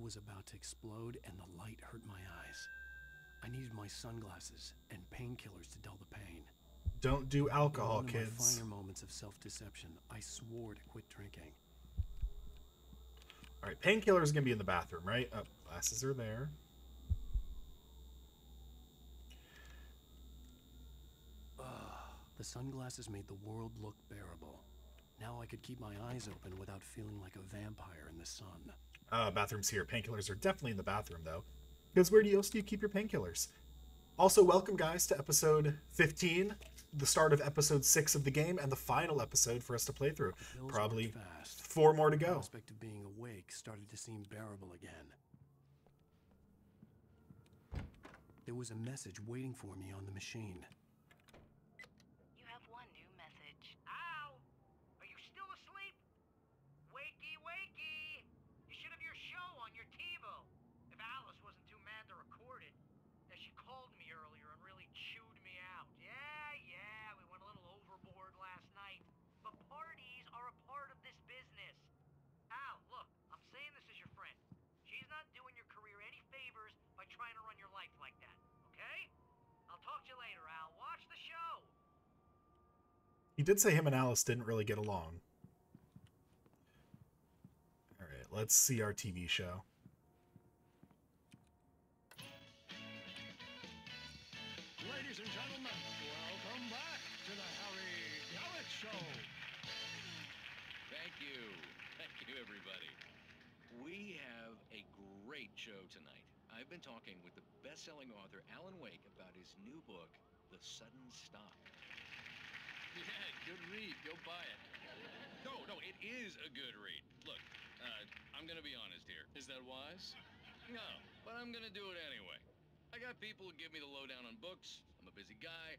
was about to explode and the light hurt my eyes. I needed my sunglasses and painkillers to dull the pain. Don't do alcohol, In one kids. of my finer moments of self-deception, I swore to quit drinking. All right, painkiller is gonna be in the bathroom, right? Oh, glasses are there. The sunglasses made the world look bearable. Now I could keep my eyes open without feeling like a vampire in the sun. Bathroom's here. Painkillers are definitely in the bathroom, though. Because where else do you keep your painkillers? Also, welcome, guys, to episode 15, the start of episode 6 of the game, and the final episode for us to play through. Probably 4 more to go. The prospect of being awake started to seem bearable again. There was a message waiting for me on the machine. You have one new message. Ow! Are you still asleep? Wakey, wakey! You should have your show on your TiVo. If Alice wasn't too mad to record it. Yeah, she called me earlier and really chewed me out. Yeah, we went a little overboard last night. But parties are a part of this business. Al, look, I'm saying this as your friend. She's not doing your career any favors by trying to run your life like that, okay? I'll talk to you later, Al. Watch the show! He did say him and Alice didn't really get along. Alright, let's see our TV show. Ladies and gentlemen, welcome back to the Harry Gallic Show. Thank you. Thank you, everybody. We have a great show tonight. I've been talking with the best-selling author Alan Wake about his new book, The Sudden Stop. Yeah, good read. Go buy it. No, it is a good read. Look, I'm gonna be honest here. Is that wise? No, but I'm gonna do it anyway. I got people who give me the lowdown on books. I'm a busy guy.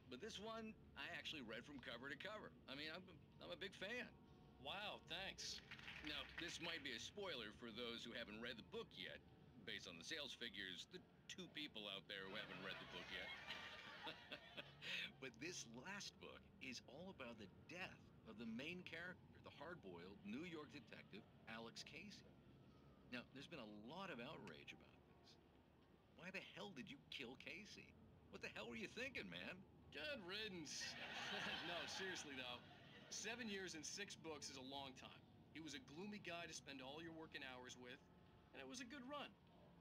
But this one, I actually read from cover to cover. I mean, I'm a big fan. Wow, thanks. Now, this might be a spoiler for those who haven't read the book yet. Based on the sales figures, the 2 people out there who haven't read the book yet. But this last book is all about the death of the main character, the hard-boiled New York detective, Alex Casey. Now, there's been a lot of outrage about this. Why the hell did you kill Casey? What the hell were you thinking, man? Good riddance. No, seriously though. 7 years and 6 books is a long time. He was a gloomy guy to spend all your working hours with, and it was a good run.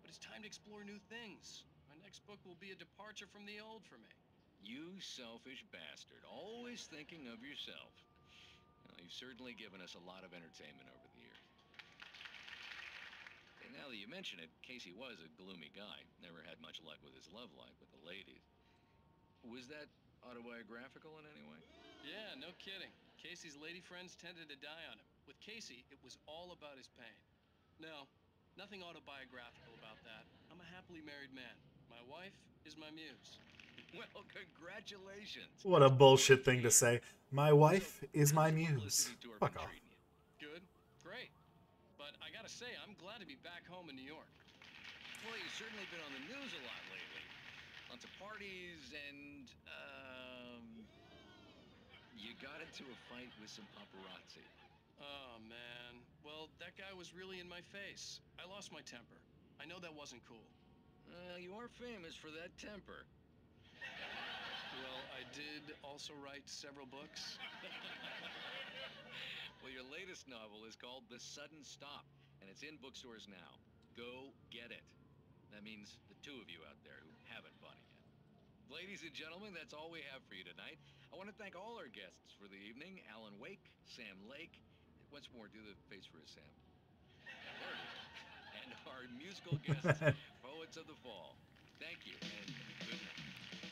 But it's time to explore new things. My next book will be a departure from the old for me. You selfish bastard, always thinking of yourself. Well, you've certainly given us a lot of entertainment over the years. And now that you mention it, Casey was a gloomy guy. Never had much luck with his love life with the ladies. Was that autobiographical in any way? Yeah, no kidding. Casey's lady friends tended to die on him. With Casey, it was all about his pain. No, nothing autobiographical about that. I'm a happily married man. My wife is my muse. Well, congratulations. What a bullshit thing to say. My wife is my muse. Fuck off. Good, great. But I gotta say, I'm glad to be back home in New York. Well, you've certainly been on the news a lot lately. Lots of parties and, you got into a fight with some paparazzi. Oh, man. Well, that guy was really in my face. I lost my temper. I know that wasn't cool. You are famous for that temper. Well, I did also write several books. Well, your latest novel is called The Sudden Stop, and it's in bookstores now. Go get it. That means the 2 of you out there who haven't bought it yet. Ladies and gentlemen, that's all we have for you tonight. I want to thank all our guests for the evening. Alan Wake, Sam Lake. Once more, do the face for us, Sam. There it is. And our musical guests, Poets of the Fall. Thank you, and good night.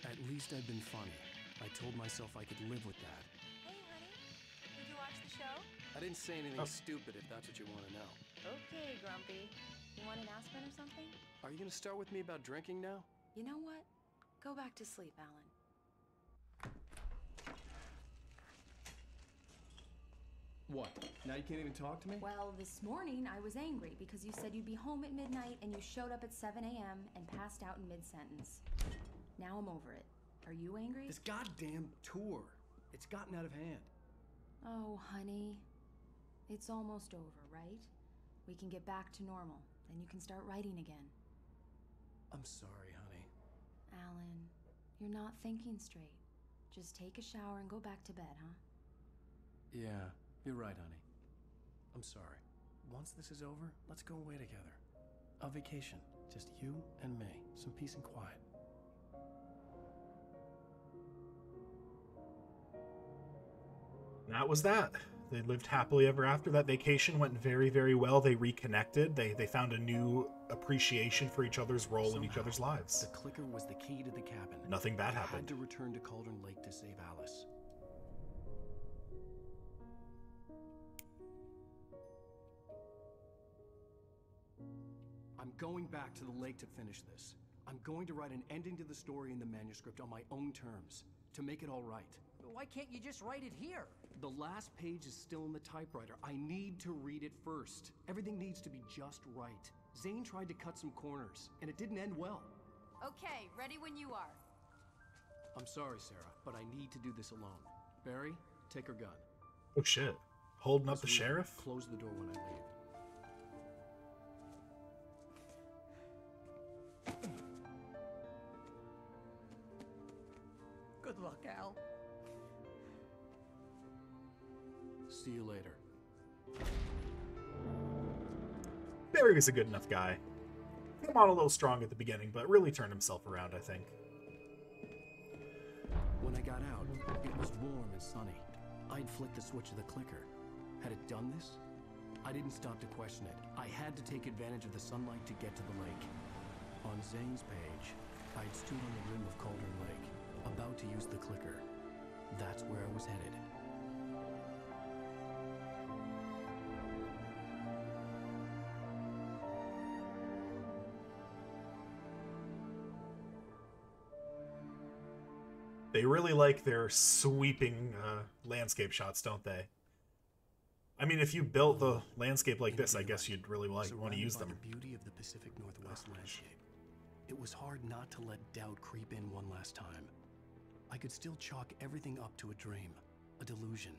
At least I've been funny. I told myself I could live with that. Hey, honey. Did you watch the show? I didn't say anything stupid, if that's what you want to know. Okay, Grumpy. You want an aspirin or something? Are you going to start with me about drinking now? You know what? Go back to sleep, Alan. What? Now you can't even talk to me? Well, this morning I was angry because you said you'd be home at midnight and you showed up at 7 a.m. and passed out in mid-sentence. Now I'm over it. Are you angry? This goddamn tour. It's gotten out of hand. Oh, honey. It's almost over, right? We can get back to normal. Then you can start writing again. I'm sorry, honey. Alan, you're not thinking straight. Just take a shower and go back to bed, huh? Yeah, you're right, honey. I'm sorry. Once this is over, let's go away together. A vacation. Just you and me. Some peace and quiet. That was that. They lived happily ever after. That vacation went very, very well. They reconnected. They found a new appreciation for each other's role in each other's lives. The clicker was the key to the cabin. Nothing bad I happened. had to return to Cauldron Lake to save Alice. I'm going back to the lake to finish this. I'm going to write an ending to the story in the manuscript on my own terms, to make it all right. Why can't you just write it here? The last page is still in the typewriter. I need to read it first. Everything needs to be just right. Zane tried to cut some corners, and it didn't end well. Okay, ready when you are. I'm sorry, Sarah, but I need to do this alone. Barry, take her gun. Oh shit. Holding up the Sweet, sheriff? Close the door when I leave. Good luck, Al. See you later. Barry was a good enough guy. Came on a little strong at the beginning, but really turned himself around, I think. When I got out, it was warm and sunny. I'd flicked the switch of the clicker. Had it done this? I didn't stop to question it. I had to take advantage of the sunlight to get to the lake. On Zane's page, I'd stood on the rim of Cauldron Lake, about to use the clicker. That's where I was headed. They really like their sweeping landscape shots, don't they? I mean, if you built the landscape like this, I guess you'd really want to use them. The beauty of the Pacific Northwest landscape. It was hard not to let doubt creep in one last time. I could still chalk everything up to a dream, a delusion.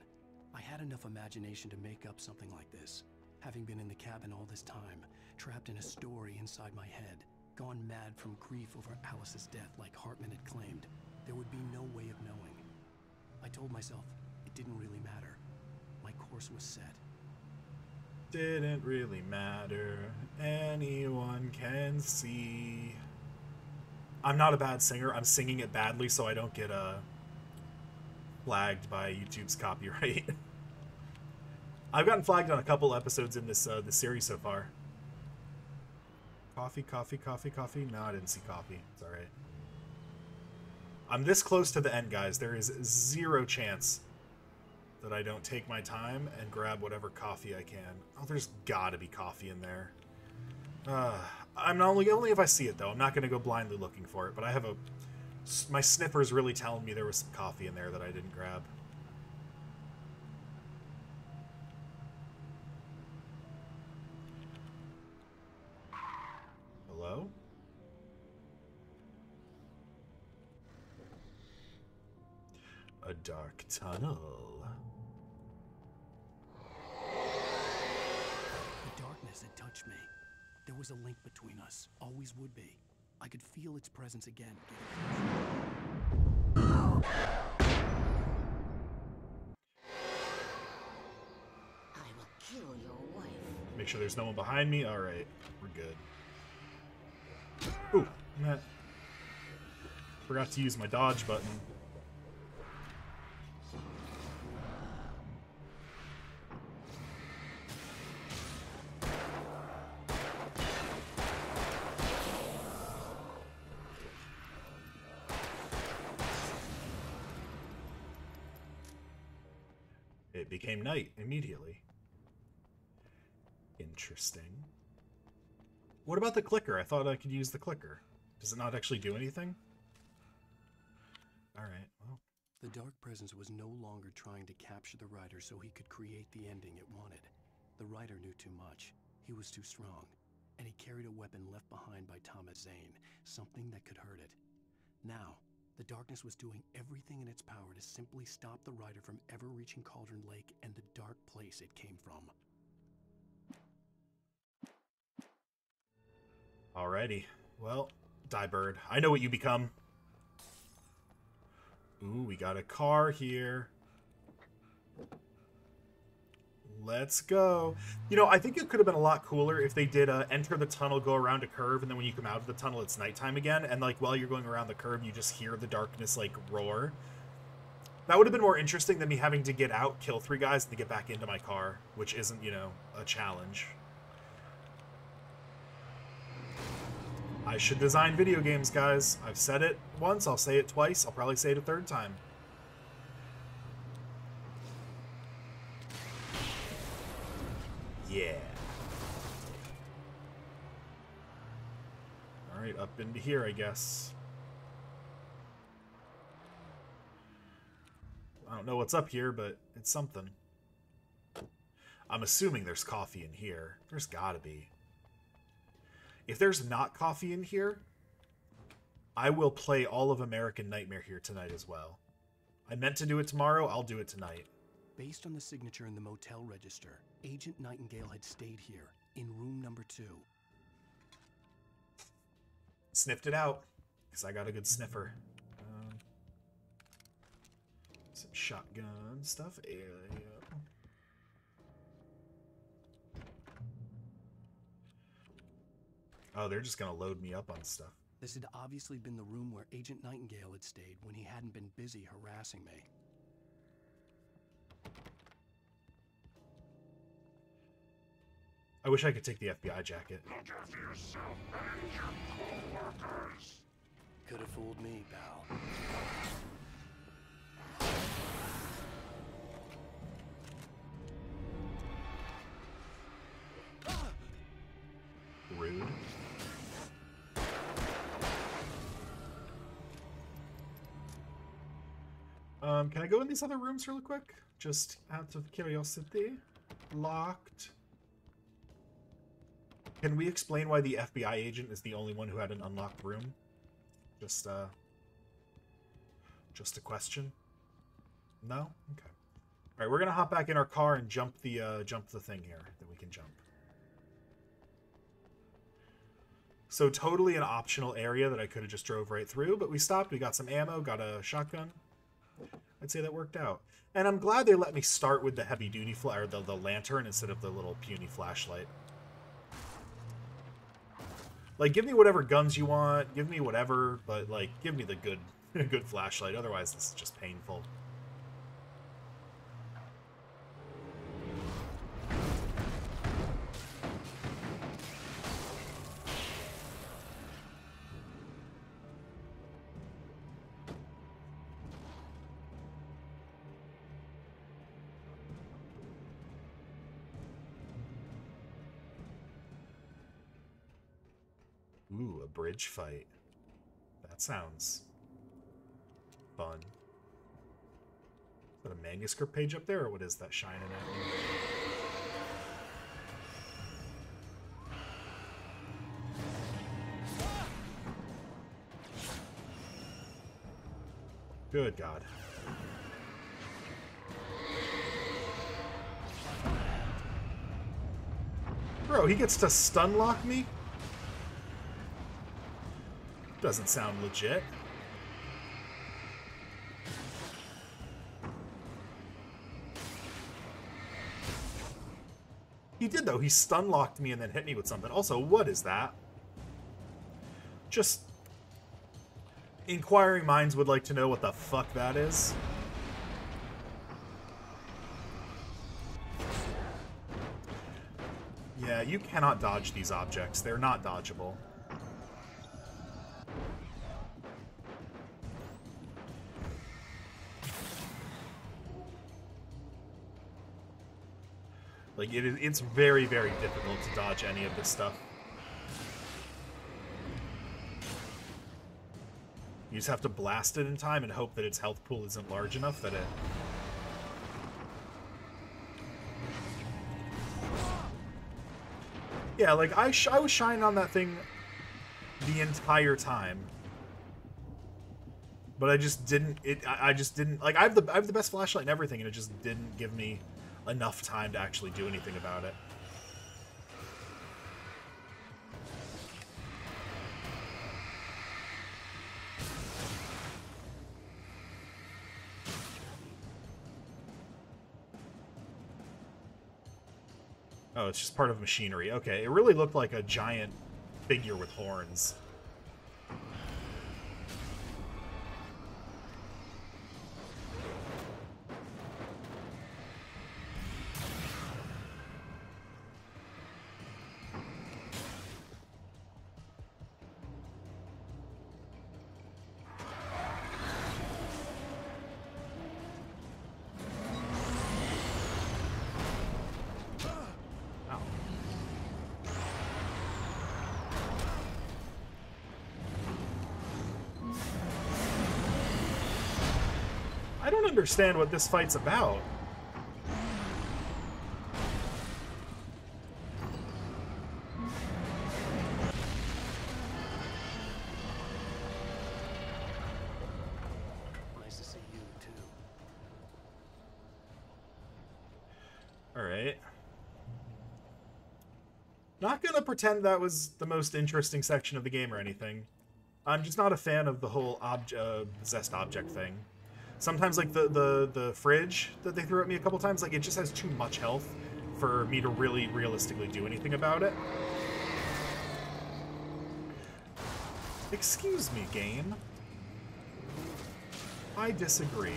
I had enough imagination to make up something like this. Having been in the cabin all this time, trapped in a story inside my head, gone mad from grief over Alice's death like Hartman had claimed, there would be no way of knowing. I told myself it didn't really matter. My course was set. Didn't really matter. Anyone can see. I'm not a bad singer. I'm singing it badly so I don't get flagged by YouTube's copyright. I've gotten flagged on a couple episodes in this series so far. Coffee, coffee, coffee, coffee. No, I didn't see coffee. It's all right. I'm this close to the end, guys. There is zero chance that I don't take my time and grab whatever coffee I can. Oh, there's gotta be coffee in there. I'm not only if I see it, though. I'm not going to go blindly looking for it, but I have my sniffer's really telling me there was some coffee in there that I didn't grab. Hello? A dark tunnel. The darkness had touched me. There was a link between us, always would be. I could feel its presence again. I will kill your wife. Make sure there's no one behind me. All right, we're good. Ooh, forgot to use my dodge button. It became night immediately. Interesting. What about the clicker? I thought I could use the clicker. Does it not actually do anything? Alright, well. The dark presence was no longer trying to capture the writer so he could create the ending it wanted. The writer knew too much. He was too strong. And he carried a weapon left behind by Thomas Zane, something that could hurt it. Now, the darkness was doing everything in its power to simply stop the writer from ever reaching Cauldron Lake and the dark place it came from. Alrighty. Well, die bird. I know what you become. Ooh, we got a car here. Let's go. You know, I think it could have been a lot cooler if they did enter the tunnel, go around a curve, and then when you come out of the tunnel, it's nighttime again. And, like, while you're going around the curve, you just hear the darkness, like, roar. That would have been more interesting than me having to get out, kill 3 guys, and to get back into my car, which isn't, you know, a challenge. I should design video games, guys. I've said it once, I'll say it twice, I'll probably say it a 3rd time. Yeah. Alright, up into here, I guess. I don't know what's up here, but it's something. I'm assuming there's coffee in here. There's gotta be. If there's not coffee in here, I will play all of American Nightmare here tonight as well. I meant to do it tomorrow, I'll do it tonight. Based on the signature in the motel register, Agent Nightingale had stayed here, in room number 2. Sniffed it out, because I got a good sniffer. Some shotgun stuff. Oh, they're just going to load me up on stuff. This had obviously been the room where Agent Nightingale had stayed when he hadn't been busy harassing me. I wish I could take the FBI jacket. Look after yourself and your co-workers. Could have fooled me, pal. Rude. Can I go in these other rooms really quick? Just out of curiosity. Locked. Can we explain why the FBI agent is the only one who had an unlocked room? Just a question. No? Okay. All right, we're gonna hop back in our car and jump the thing here that we can jump. So totally an optional area that I could have just drove right through, but we stopped. We got some ammo, got a shotgun. I'd say that worked out. And I'm glad they let me start with the heavy-duty or the lantern instead of the little puny flashlight. Like, give me whatever guns you want, give me whatever, but, like, give me the good flashlight. Otherwise, this is just painful. Ooh, a bridge fight. That sounds fun. Is that a manuscript page up there, or what is that shining at me? Good God. Bro, he gets to stun lock me? Doesn't sound legit. He did, though. He stun locked me and then hit me with something. Also, what is that? Just inquiring minds would like to know what the fuck that is. Yeah, you cannot dodge these objects. They're not dodgeable. Like, it's very, very difficult to dodge any of this stuff. You just have to blast it in time and hope that its health pool isn't large enough that it... Yeah, like, I was shining on that thing the entire time. But I just didn't... I just didn't... Like, I have the best flashlight and everything, and it just didn't give me enough time to actually do anything about it. Oh, it's just part of machinery. Okay, it really looked like a giant figure with horns. I don't understand what this fight's about. Nice to see you, too. Alright. Not gonna pretend that was the most interesting section of the game or anything. I'm just not a fan of the whole possessed object thing. Sometimes, like, the fridge that they threw at me a couple times, like, it just has too much health for me to really realistically do anything about it. Excuse me, game. I disagree.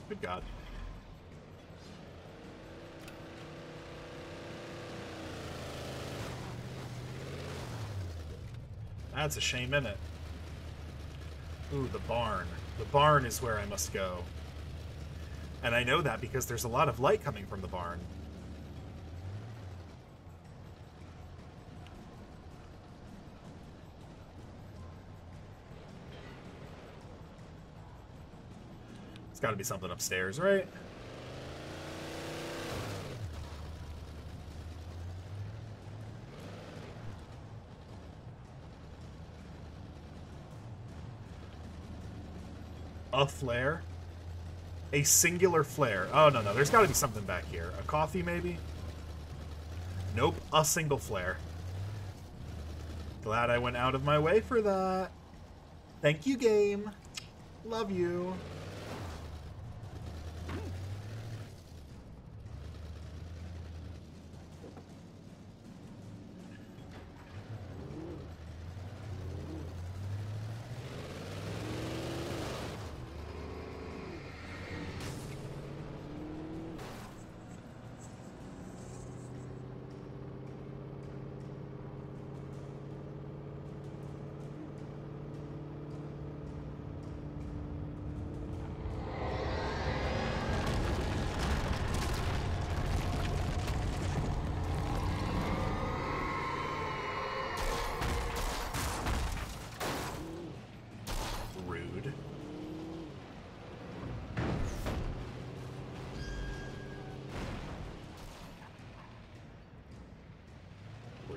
Good God. That's a shame, innit? Ooh, the barn. The barn is where I must go. And I know that because there's a lot of light coming from the barn. It's got to be something upstairs, right? A flare? A singular flare. Oh, no, no. There's got to be something back here. A coffee, maybe? Nope. A single flare. Glad I went out of my way for that. Thank you, game. Love you.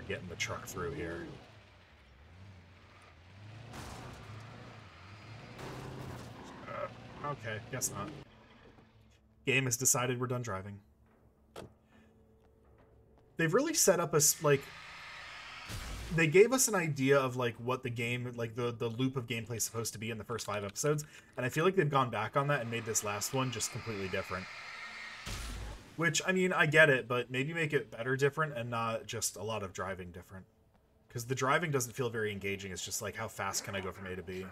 Getting the truck through here. Okay, guess not. Game has decided we're done driving. They've really set up us, like, they gave us an idea of, like, what the game, like, the loop of gameplay is supposed to be in the first 5 episodes, and I feel like they've gone back on that and made this last one just completely different. Which, I mean, I get it, but maybe make it better different and not just a lot of driving different. Because the driving doesn't feel very engaging. It's just like, how fast can I go from A to B?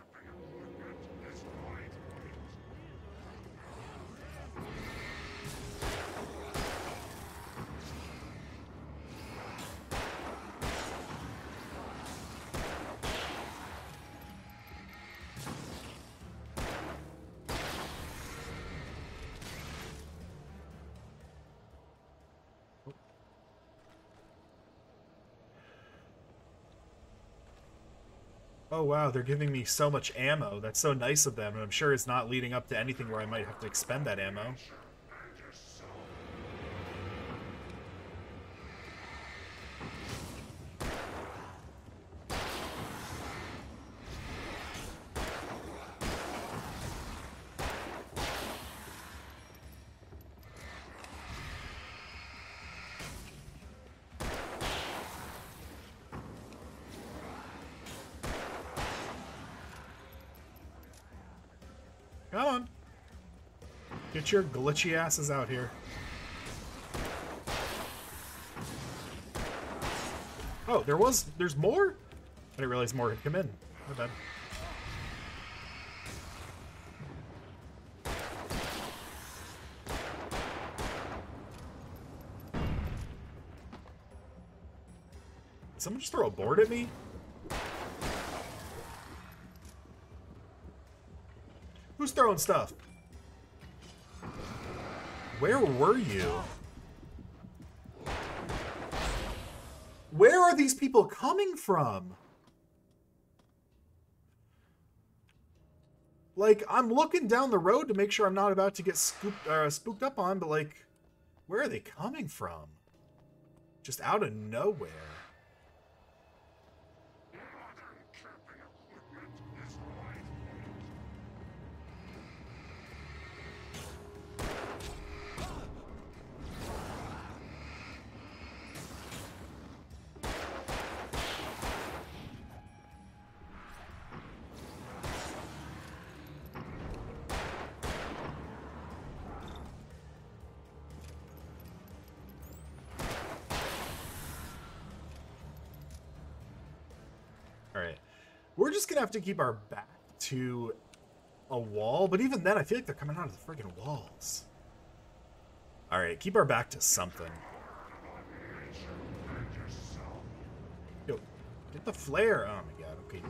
Oh wow, they're giving me so much ammo. That's so nice of them, and I'm sure it's not leading up to anything where I might have to expend that ammo. Come on. Get your glitchy asses out here. Oh, there's more? I didn't realize more had come in. My bad. Did someone just throw a board at me? Who's throwing stuff? Where were you? Where are these people coming from? Like, I'm looking down the road to make sure I'm not about to get spooked up on, but like, where are they coming from? Just out of nowhere. Alright. We're just gonna have to keep our back to a wall, but even then I feel like they're coming out of the friggin' walls. Alright, keep our back to something. Yo, get the flare! Oh my god, okay.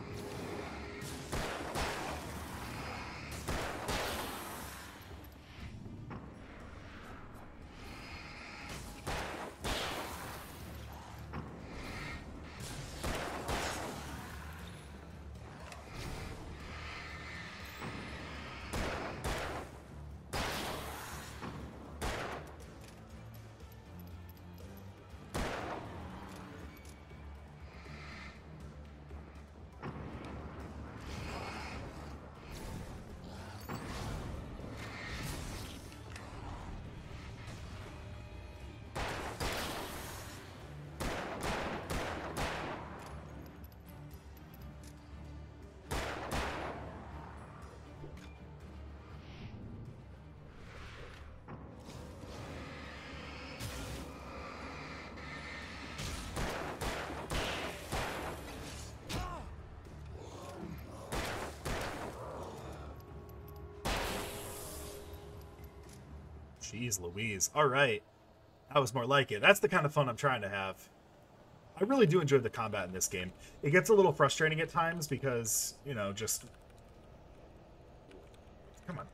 Jeez Louise. Alright. That was more like it. That's the kind of fun I'm trying to have. I really do enjoy the combat in this game. It gets a little frustrating at times because, you know, just... Come on.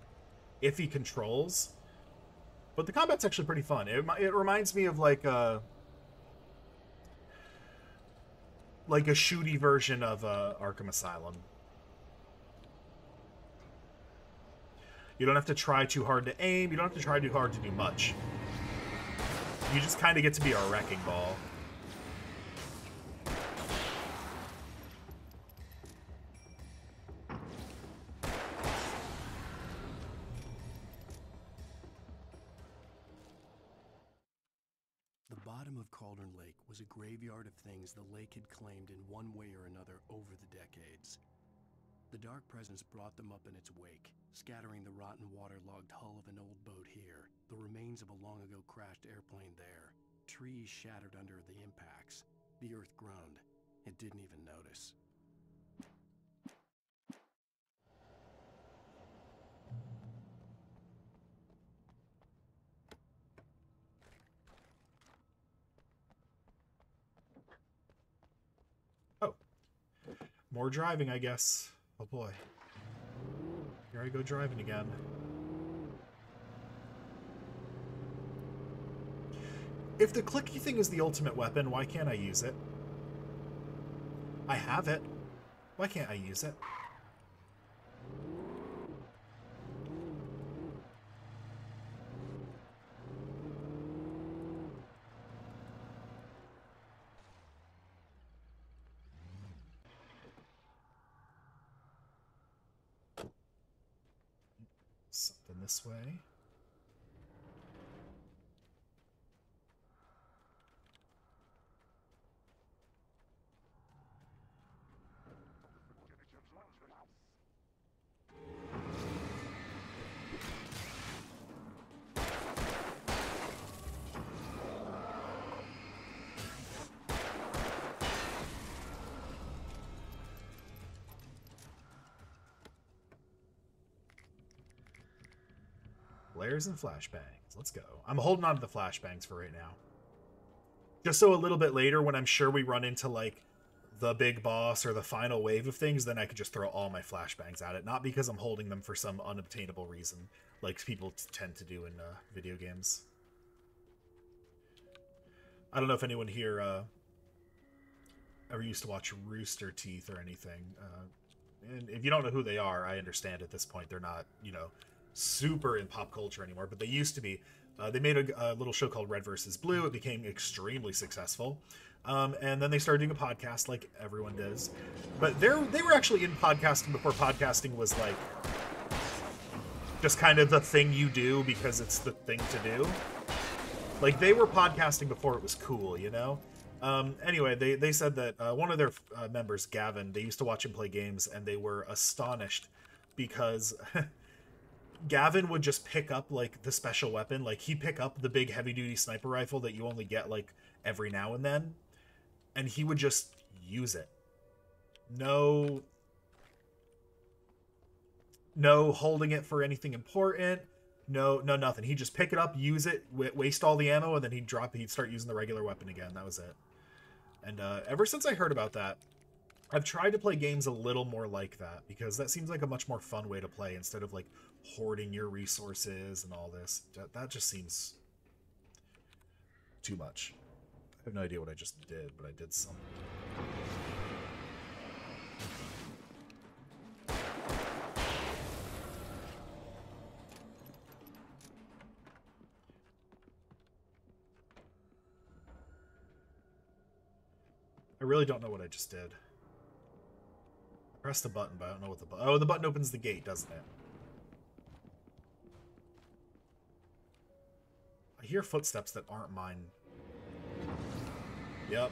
Iffy controls. But the combat's actually pretty fun. It reminds me of like a shooty version of Arkham Asylum. You don't have to try too hard to aim. You don't have to try too hard to do much. You just kind of get to be our wrecking ball. The bottom of Cauldron Lake was a graveyard of things the lake had claimed in one way or another over the decades. The dark presence brought them up in its wake, scattering the rotten waterlogged hull of an old boat here, the remains of a long-ago crashed airplane there, trees shattered under the impacts. The earth groaned. It didn't even notice. Oh. More driving, I guess. Oh boy. Here I go driving again. If the clicky thing is the ultimate weapon, why can't I use it? I have it. Why can't I use it? Something this way. Flares and flashbangs. Let's go. I'm holding on to the flashbangs for right now. Just so a little bit later, when I'm sure we run into, like, the big boss or the final wave of things, then I could just throw all my flashbangs at it. Not because I'm holding them for some unobtainable reason, like people tend to do in video games. I don't know if anyone here ever used to watch Rooster Teeth or anything. And if you don't know who they are, I understand at this point they're not, you know, super in pop culture anymore, but they used to be. They made a little show called Red vs. Blue. It became extremely successful. And then they started doing a podcast like everyone does. But they were actually in podcasting before podcasting was like just kind of the thing you do because it's the thing to do. Like they were podcasting before it was cool, you know? Anyway, they said that one of their members, Gavin, they used to watch him play games and they were astonished because Gavin would just pick up like the special weapon. Like he'd pick up the big heavy duty sniper rifle that you only get like every now and then. And he would just use it. No holding it for anything important. No, nothing. He'd just pick it up, use it, waste all the ammo, and then he'd start using the regular weapon again. That was it. And ever since I heard about that, I've tried to play games a little more like that, because that seems like a much more fun way to play instead of like hoarding your resources and all this. That just seems too much. I have no idea what I just did, but I did something. I really don't know what I just did. I pressed the button, but I don't know what the button... Oh, the button opens the gate, doesn't it? I hear footsteps that aren't mine. Yep.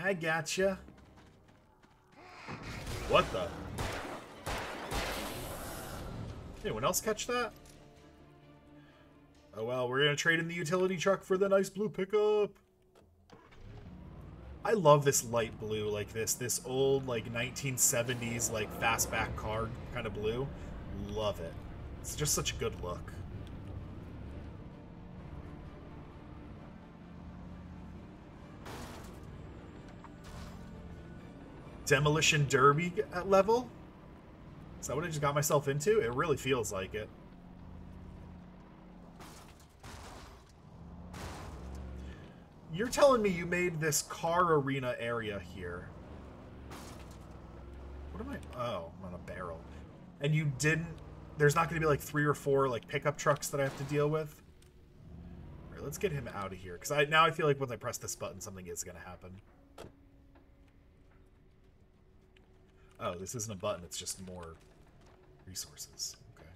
I gotcha. What the? Anyone else catch that? Oh well, we're gonna trade in the utility truck for the nice blue pickup. I love this light blue like this old like 1970s like fastback car kind of blue. Love it. It's just such a good look. Demolition Derby at level? Is that what I just got myself into? It really feels like it. You're telling me you made this car arena area here. What am I? Oh, I'm on a barrel. And you didn't... There's not going to be like 3 or 4 like pickup trucks that I have to deal with? All right, let's get him out of here. Because now I feel like when I press this button, something is going to happen. Oh, this isn't a button, it's just more resources. Okay.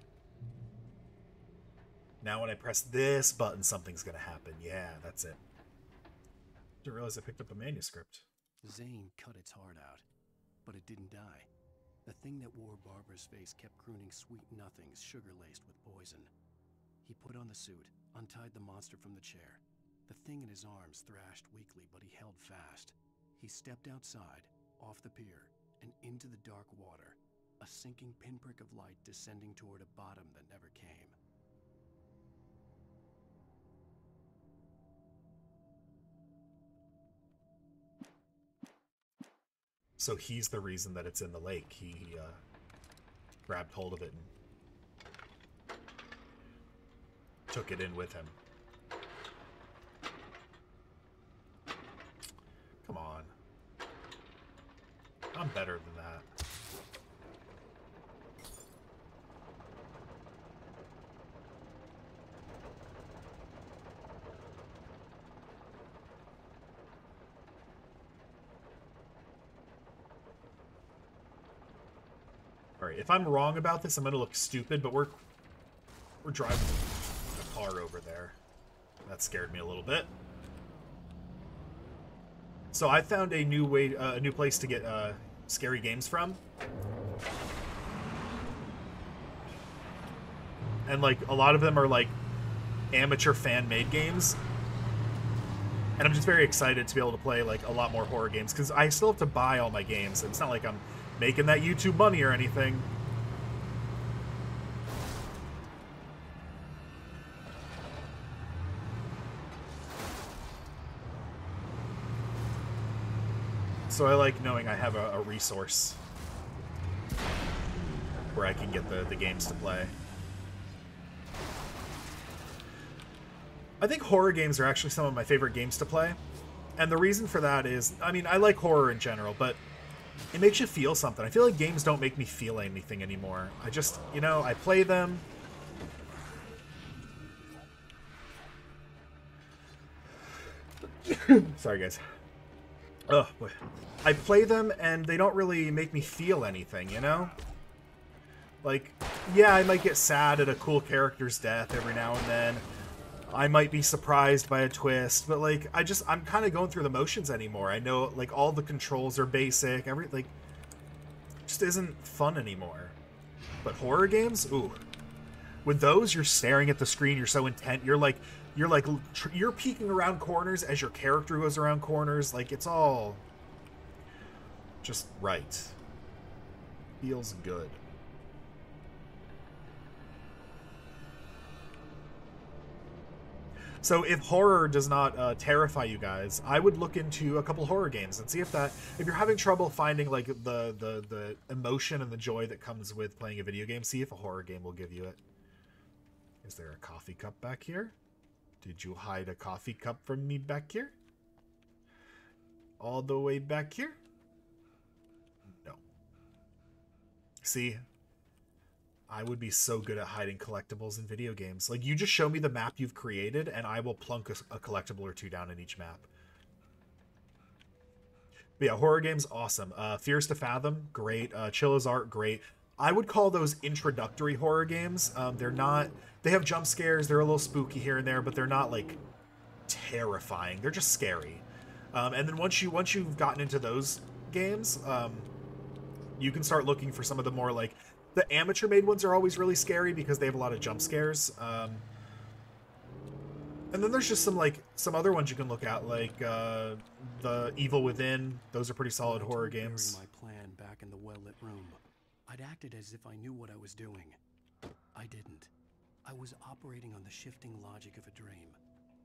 Now when I press this button, something's gonna happen. Yeah, that's it. Didn't realize I picked up a manuscript. Zane cut its heart out, but it didn't die. The thing that wore Barbara's face kept crooning sweet nothings sugar-laced with poison. He put on the suit, untied the monster from the chair. The thing in his arms thrashed weakly, but he held fast. He stepped outside, off the pier, and into the dark water, a sinking pinprick of light descending toward a bottom that never came. So he's the reason that it's in the lake. He grabbed hold of it and took it in with him. Come on. I'm better than that. Alright, if I'm wrong about this, I'm gonna look stupid, but we're driving a car over there. That scared me a little bit. So I found a new way, a new place to get scary games from. And like a lot of them are like amateur fan-made games. And I'm just very excited to be able to play like a lot more horror games because I still have to buy all my games. It's not like I'm making that YouTube money or anything. So I like knowing I have a resource where I can get the games to play. I think horror games are actually some of my favorite games to play. And the reason for that is, I mean, I like horror in general, but it makes you feel something. I feel like games don't make me feel anything anymore. I just, you know, I play them. Sorry, guys. Oh, boy. I play them and they don't really make me feel anything, you know? Like, yeah, I might get sad at a cool character's death every now and then. I might be surprised by a twist, but like, I'm kind of going through the motions anymore. I know, like, all the controls are basic, it just isn't fun anymore. But horror games, ooh. With those, you're staring at the screen, you're so intent, you're peeking around corners as your character goes around corners, like, it's all just right. Feels good. So if horror does not terrify you guys, I would look into a couple horror games and see if you're having trouble finding like the emotion and the joy that comes with playing a video game, see if a horror game will give you it. Is there a coffee cup back here? Did you hide a coffee cup from me back here? All the way back here? No. See? I would be so good at hiding collectibles in video games. Like, you just show me the map you've created, and I will plunk a collectible or two down in each map. But yeah, horror games, awesome. Fears to Fathom, great. Chill as Art, great. I would call those introductory horror games. They have jump scares, they're a little spooky here and there, but they're not, like, terrifying. They're just scary. And then once you've gotten into those games, you can start looking for some of the more, like, the amateur-made ones are always really scary because they have a lot of jump scares. And then there's just some other ones you can look at, like The Evil Within. Those are pretty solid horror games. My plan back in the well-lit room. I'd acted as if I knew what I was doing. I didn't. I was operating on the shifting logic of a dream.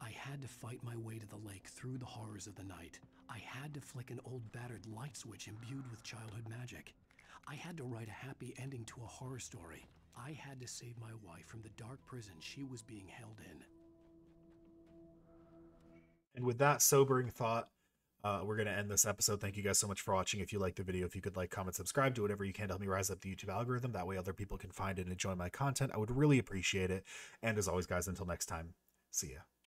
I had to fight my way to the lake through the horrors of the night. I had to flick an old battered light switch imbued with childhood magic. I had to write a happy ending to a horror story. I had to save my wife from the dark prison she was being held in. And with that sobering thought, we're going to end this episode. Thank you guys so much for watching. If you liked the video, if you could like, comment, subscribe, do whatever you can to help me rise up the YouTube algorithm. That way other people can find it and enjoy my content. I would really appreciate it. And as always, guys, until next time, see ya.